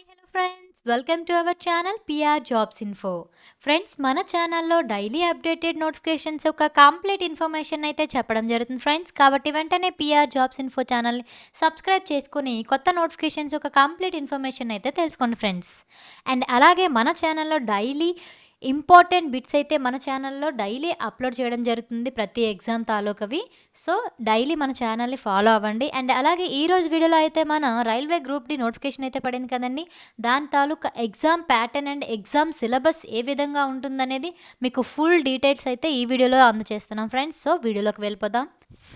Hello friends, welcome to our channel PR jobs info. Friends, మన ఛానల్లో daily updated notifications యొక్క complete information అయితే చెప్పడం జరుగుతుంది ఫ్రెండ్స్. కాబట్టి వెంటనే పిఆర్ జాబ్స్ ఇన్ఫో ఛానల్ని సబ్స్క్రైబ్ చేసుకుని కొత్త నోటిఫికేషన్స్ యొక్క కంప్లీట్ ఇన్ఫర్మేషన్ అయితే తెలుసుకోండి ఫ్రెండ్స్. అండ్ అలాగే మన ఛానల్లో డైలీ ఇంపార్టెంట్ బిట్స్ అయితే మన ఛానల్లో డైలీ అప్లోడ్ చేయడం జరుగుతుంది, ప్రతి ఎగ్జామ్ తాలూకవి. సో డైలీ మన ఛానల్ని ఫాలో అవ్వండి. అండ్ అలాగే ఈరోజు వీడియోలో అయితే మన రైల్వే గ్రూప్ డి నోటిఫికేషన్ అయితే పడింది కదండి, దాని తాలూకా exam pattern and exam syllabus ఏ విధంగా ఉంటుందనేది మీకు ఫుల్ డీటెయిల్స్ అయితే ఈ వీడియోలో అందజేస్తున్నాం ఫ్రెండ్స్. సో వీడియోలోకి వెళ్ళిపోదాం.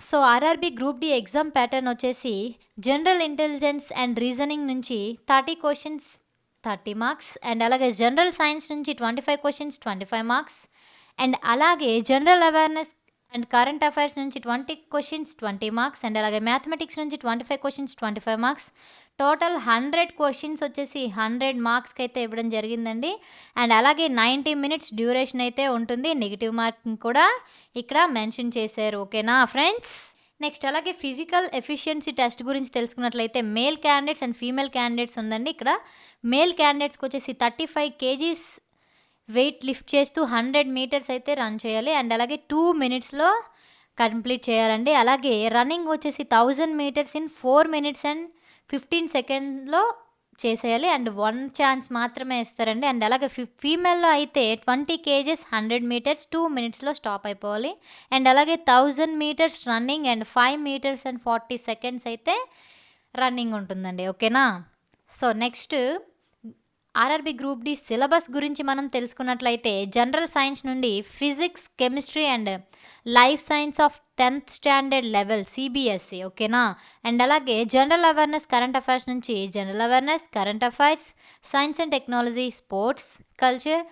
So RRB group D exam pattern వచ్చేసి జనరల్ ఇంటెలిజెన్స్ అండ్ రీజనింగ్ నుంచి 30 క్వశ్చన్స్ 30 మార్క్స్, అండ్ అలాగే జనరల్ సైన్స్ నుంచి 25 క్వశ్చన్స్ 25 మార్క్స్, అండ్ అలాగే general awareness and current affairs నుంచి 20 క్వశ్చన్స్ 20 మార్క్స్, అండ్ అలాగే మ్యాథమెటిక్స్ నుంచి 25 క్వశ్చన్స్ 25 మార్క్స్. టోటల్ 100 క్వశ్చన్స్ వచ్చేసి 100 మార్క్స్కి అయితే ఇవ్వడం జరిగిందండి. అండ్ అలాగే 90 మినిట్స్ డ్యూరేషన్ అయితే ఉంటుంది. నెగిటివ్ మార్కింగ్ కూడా ఇక్కడ మెన్షన్ చేశారు. ఓకేనా ఫ్రెండ్స్? నెక్స్ట్ అలాగే ఫిజికల్ ఎఫిషియన్సీ టెస్ట్ గురించి తెలుసుకున్నట్లయితే male candidates and female candidates ఉందండి. ఇక్కడ మేల్ క్యాండిడేట్స్కి వచ్చేసి 35 కేజీస్ వెయిట్ లిఫ్ట్ చేస్తూ 100 మీటర్స్ అయితే రన్ చేయాలి. అండ్ అలాగే 2 మినిట్స్లో కంప్లీట్ చేయాలండి. అలాగే రన్నింగ్ వచ్చేసి 1000 మీటర్స్ ఇన్ 4 మినిట్స్ అండ్ 15 సెకండ్లో చేసేయాలి. అండ్ 1 ఛాన్స్ మాత్రమే ఇస్తారండి. అండ్ అలాగే ఫీమేల్లో అయితే 20 కేజెస్ 100 మీటర్స్ 2 మినిట్స్లో స్టాప్ అయిపోవాలి. అండ్ అలాగే 1000 meters running and 5 meters and 40 seconds అయితే రన్నింగ్ ఉంటుందండి. ఓకేనా? So next RRB group D syllabus గురించి మనం తెలుసుకున్నట్లయితే జనరల్ సైన్స్ నుండి physics, chemistry and life science of 10th standard level CBSE. ఓకేనా? అండ్ అలాగే జనరల్ అవేర్నెస్ కరెంట్ అఫైర్స్ నుంచి general awareness, current affairs, science and technology, sports, culture,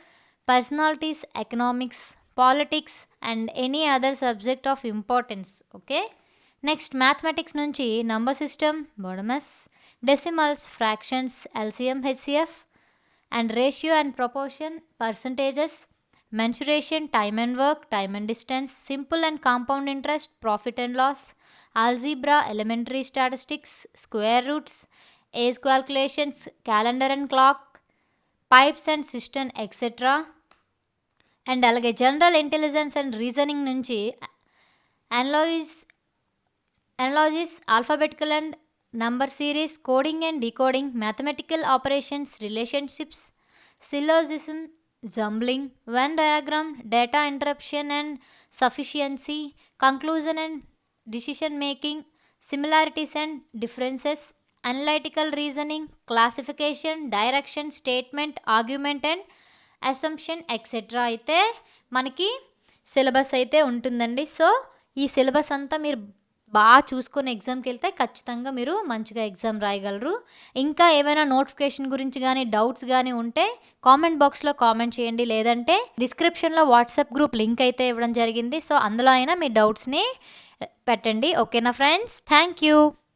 personalities, economics, politics and any other subject of importance. Okay. Next mathematics నుంచి number system, బోడమస్, decimals, fractions, LCM, HCF and ratio and proportion, percentages, mensuration, time and work, time and distance, simple and compound interest, profit and loss, algebra, elementary statistics, square roots, age calculations, calendar and clock, pipes and system, etc. And అలాగే general intelligence and reasoning నుంచి analogies, alphabetical and number series, coding and decoding, mathematical operations, relationships, syllogism, jumbling, Venn diagram, data interpretation and sufficiency, conclusion and decision making, similarities and differences, analytical reasoning, classification, direction, statement, argument and assumption etcetera అయితే మనకి syllabus అయితే ఉంటుందండి. So ఈ syllabus అంతా మీరు బాగా చూసుకొని ఎగ్జామ్కి వెళ్తే ఖచ్చితంగా మీరు మంచిగా ఎగ్జామ్ రాయగలరు. ఇంకా ఏమైనా నోటిఫికేషన్ గురించి కానీ డౌట్స్ కానీ ఉంటే కామెంట్ బాక్స్లో కామెంట్ చేయండి, లేదంటే డిస్క్రిప్షన్లో వాట్సాప్ గ్రూప్ లింక్ అయితే ఇవ్వడం జరిగింది. సో అందులో అయినా మీ డౌట్స్ని పెట్టండి. ఓకేనా ఫ్రెండ్స్? Thank you.